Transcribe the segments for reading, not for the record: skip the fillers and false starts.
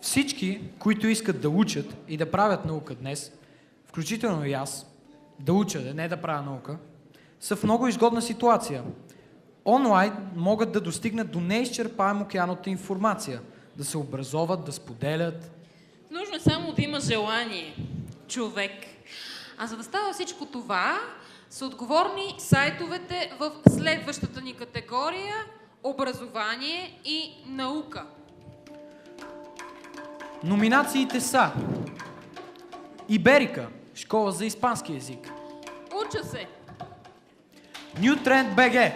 Всички, които искат да учат и да правят наука днес, включително и аз, да уча, не да правя наука, са в много изгодна ситуация. Онлайн могат да достигнат до неизчерпаем океан от информация, да се образоват, да споделят. Нужно е само да има желание, човек. А за да става всичко това, са отговорни сайтовете в следващата ни категория – образование и наука. Номинациите са Иберика, школа за испански език. Уча се! New Trend BG.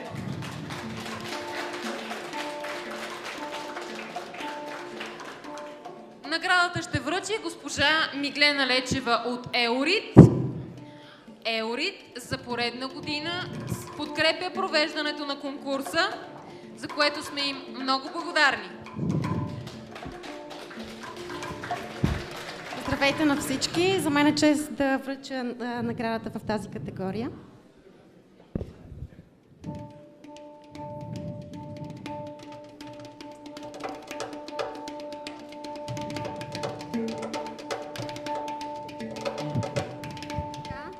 Наградата ще връчи госпожа Миглена Лечева от Еорит. Еорит за поредна година подкрепя провеждането на конкурса, за което сме им много благодарни. Здравейте на всички! За мен е чест да връча наградата в тази категория.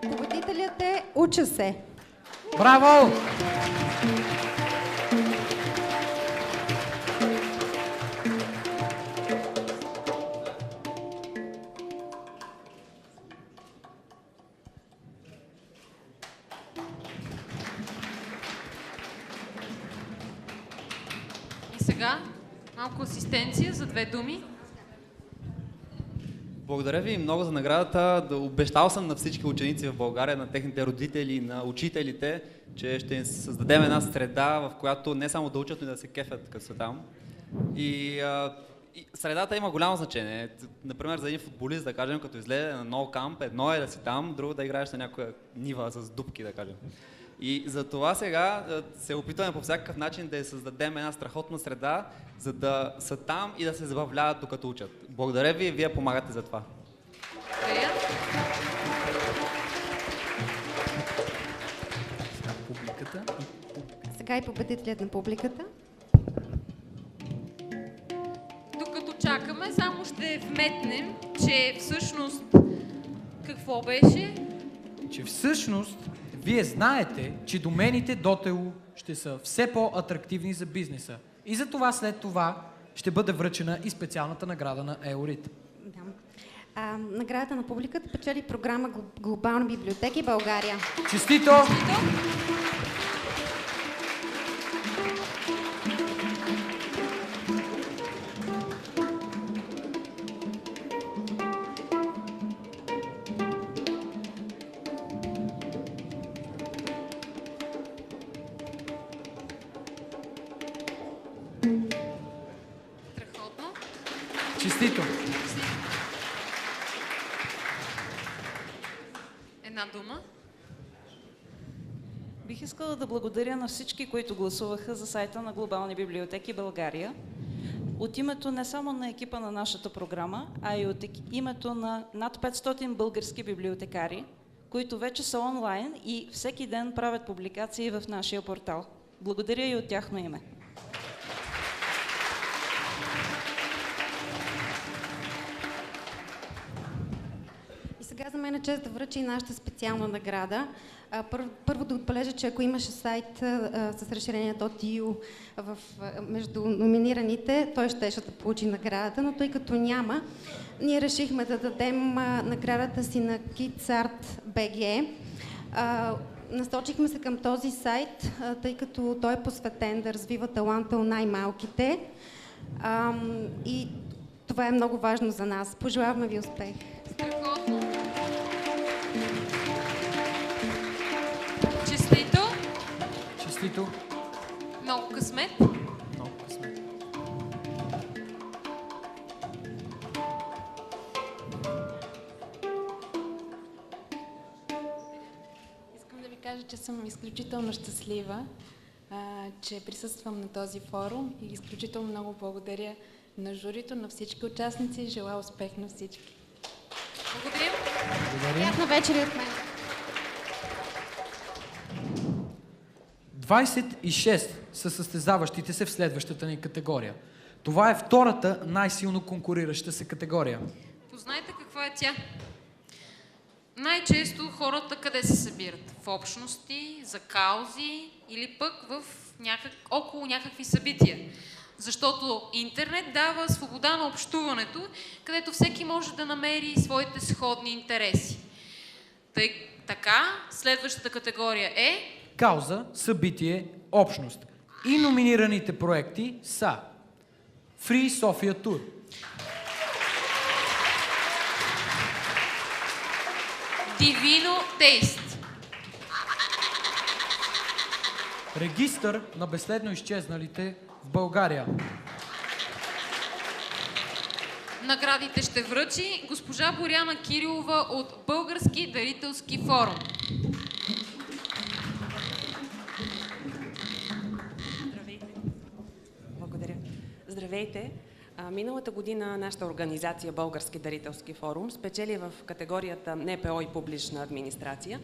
Победителят е Уча се! Браво! И сега малко асистенция за 2 думи. Благодаря ви много за наградата. Обещал съм на всички ученици в България, на техните родители, на учителите, че ще създадем една среда, в която не само да учат, но и да се кефят, като са там. И средата има голямо значение. Например, за един футболист, да кажем, като излезе на нов камп, едно е да си там, друго да играеш на някоя нива с дупки, да кажем. И за това сега се опитваме по всякакъв начин да създадем една страхотна среда, за да са там и да се забавляват докато учат. Благодаря ви, вие помагате за това. Сега и победителят на публиката. Докато чакаме, само ще вметнем, че всъщност какво беше? Че всъщност вие знаете, че домените Дотело ще са все по-атрактивни за бизнеса. И за това след това ще бъде връчена и специалната награда на Еорит. Да. Наградата на публиката печели програма Глобални библиотеки България. Честито! Страхотно. Честито! Една дума. Бих искала да благодаря на всички, които гласуваха за сайта на Глобални библиотеки България. От името не само на екипа на нашата програма, а и от името на над 500 български библиотекари, които вече са онлайн и всеки ден правят публикации в нашия портал. Благодаря и от тяхно име. И сега за мен е чест да връча и нашата специална награда. Първо да отбележа, че ако имаше сайт с разширение .eu между номинираните, той щеше да получи наградата, но тъй като няма, ние решихме да дадем наградата си на KidsArt.bg. Насочихме се към този сайт, тъй като той е посветен да развива таланта у най-малките. И това е много важно за нас. Пожелаваме ви успех! Страхотно. Честито. Честито! Много късмет. Много късмет. Искам да ви кажа, че съм изключително щастлива, че присъствам на този форум и изключително много благодаря на журито, на всички участници и желая успех на всички. Благодаря. Приятна вечер и от мен! 26 са състезаващите се в следващата ни категория. Това е втората най-силно конкурираща се категория. Познайте каква е тя. Най-често хората къде се събират? В общности, за каузи или пък около някакви събития. Защото интернет дава свобода на общуването, където всеки може да намери своите сходни интереси. Така, следващата категория е... Кауза, събитие, общност. И номинираните проекти са Free Sofia Tour, Divino Taste, Регистър на безследно изчезналите в България. Наградите ще връчи госпожа Боряна Кирилова от Български дарителски форум. Здравейте. Благодаря. Здравейте. Миналата година нашата организация Български дарителски форум спечели в категорията НПО и публична администрация.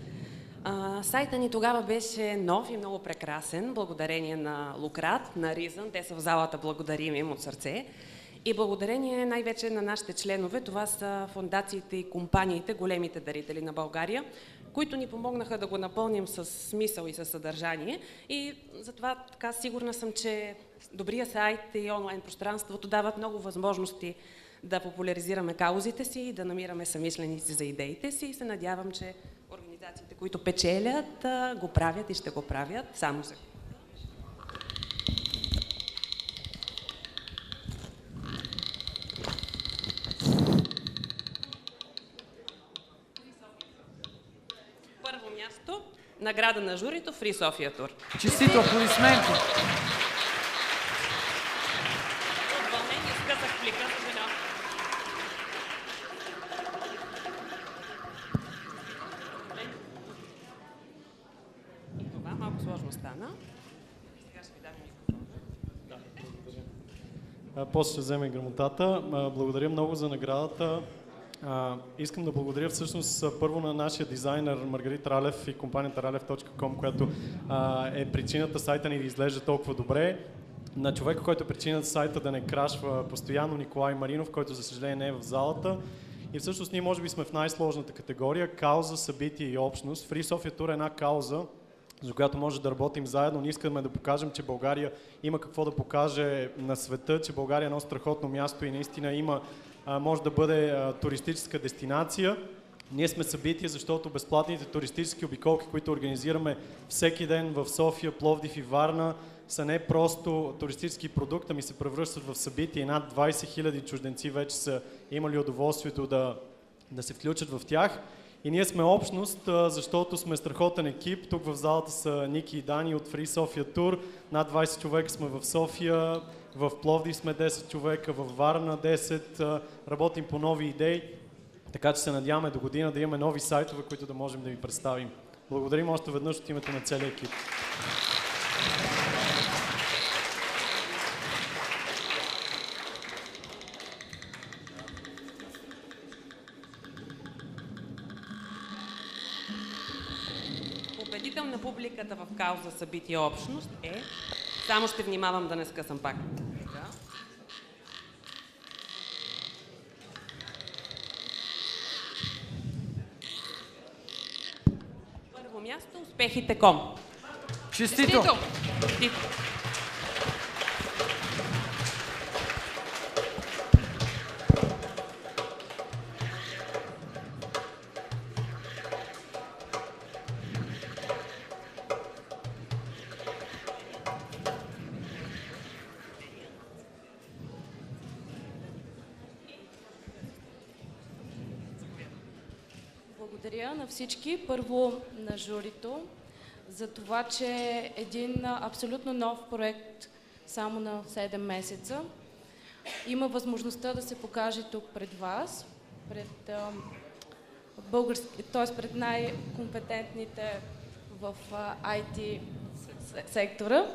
Сайта ни тогава беше нов и много прекрасен, благодарение на Лукрат, на Ризън. Те са в залата, благодарим им от сърце. И благодарение най-вече на нашите членове, това са фондациите и компаниите, големите дарители на България, които ни помогнаха да го напълним с смисъл и със съдържание. И затова така сигурна съм, че добрия сайт и онлайн пространството дават много възможности да популяризираме каузите си и да намираме съмишленици за идеите си. И се надявам, че организациите, които печелят, го правят и ще го правят само за. Първо място, награда на журито Free Sofia Tour. Честито, аплодисменти! От вълнение скъсах плика, съжалявам. И това малко сложно стана. Сега ще ви дам микрофона. После ще вземе грамотата. Благодаря много за наградата. Искам да благодаря всъщност първо на нашия дизайнер Маргарит Ралев и компанията Ralev.com, която е причината сайта ни да изглежда толкова добре. На човека, който е причината сайта да не крашва постоянно, Николай Маринов, който за съжаление не е в залата. И всъщност ние може би сме в най-сложната категория – кауза, събитие и общност. Free Sofia Tour е една кауза, за която може да работим заедно. Ние искаме да покажем, че България има какво да покаже на света, че България е едно страхотно място и наистина може да бъде туристическа дестинация. Ние сме събитие, защото безплатните туристически обиколки, които организираме всеки ден в София, Пловдив и Варна, са не просто туристически продукт, ами се превръщат в събитие. Над 20 000 чужденци вече са имали удоволствието да се включат в тях. И ние сме общност, защото сме страхотен екип. Тук в залата са Ники и Дани от Free Sofia Tour. Над 20 човека сме в София, в Пловдив сме 10 човека, в Варна 10. Работим по нови идеи, така че се надяваме до година да имаме нови сайтове, които да можем да ви представим. Благодарим още веднъж от името на целия екип. Победител на публиката в кауза събитие общност е... Само ще внимавам да не скъсам пак. Първо място, успехите.com. Честито! Честито! Благодаря на всички. Първо на журито за това, че е един абсолютно нов проект само на 7 месеца. Има възможността да се покаже тук пред вас, пред пред най-компетентните в IT сектора.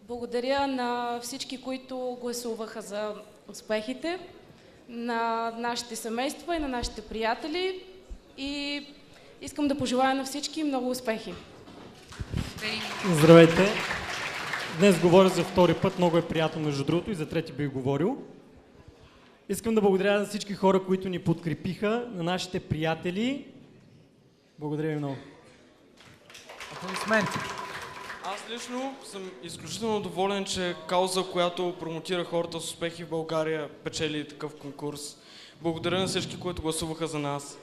Благодаря на всички, които гласуваха за успехите, на нашите семейства и на нашите приятели. И искам да пожелая на всички много успехи. Здравейте! Днес говоря за втори път, много е приятно между другото и за трети бих говорил. Искам да благодаря на всички хора, които ни подкрепиха, на нашите приятели. Благодаря ви много. Аплодисменти. Аз лично съм изключително доволен, че кауза, която промотира хората с успехи в България, печели такъв конкурс. Благодаря на всички, които гласуваха за нас.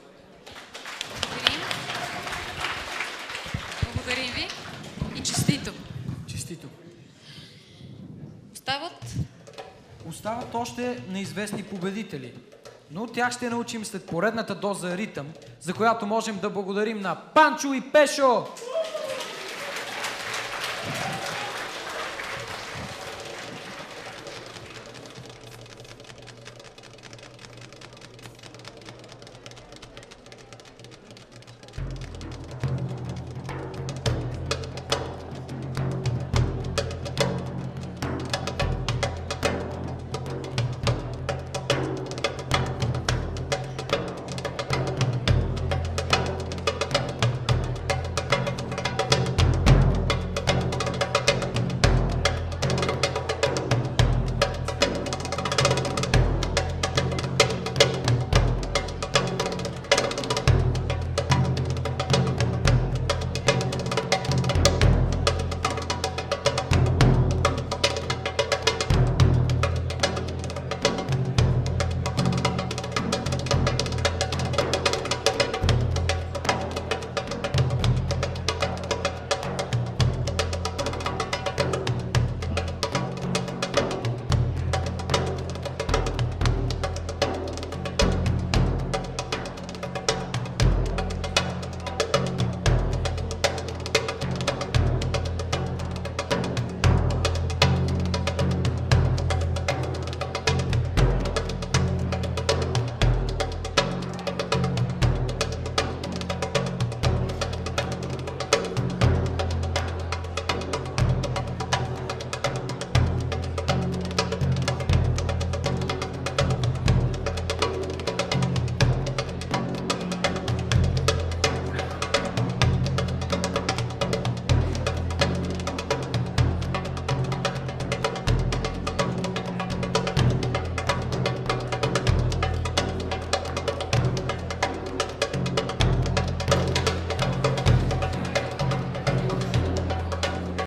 Благодарим ви и честито. Честито. Остават още неизвестни победители, но от тях ще научим след поредната доза ритъм, за която можем да благодарим на Панчо и Пешо!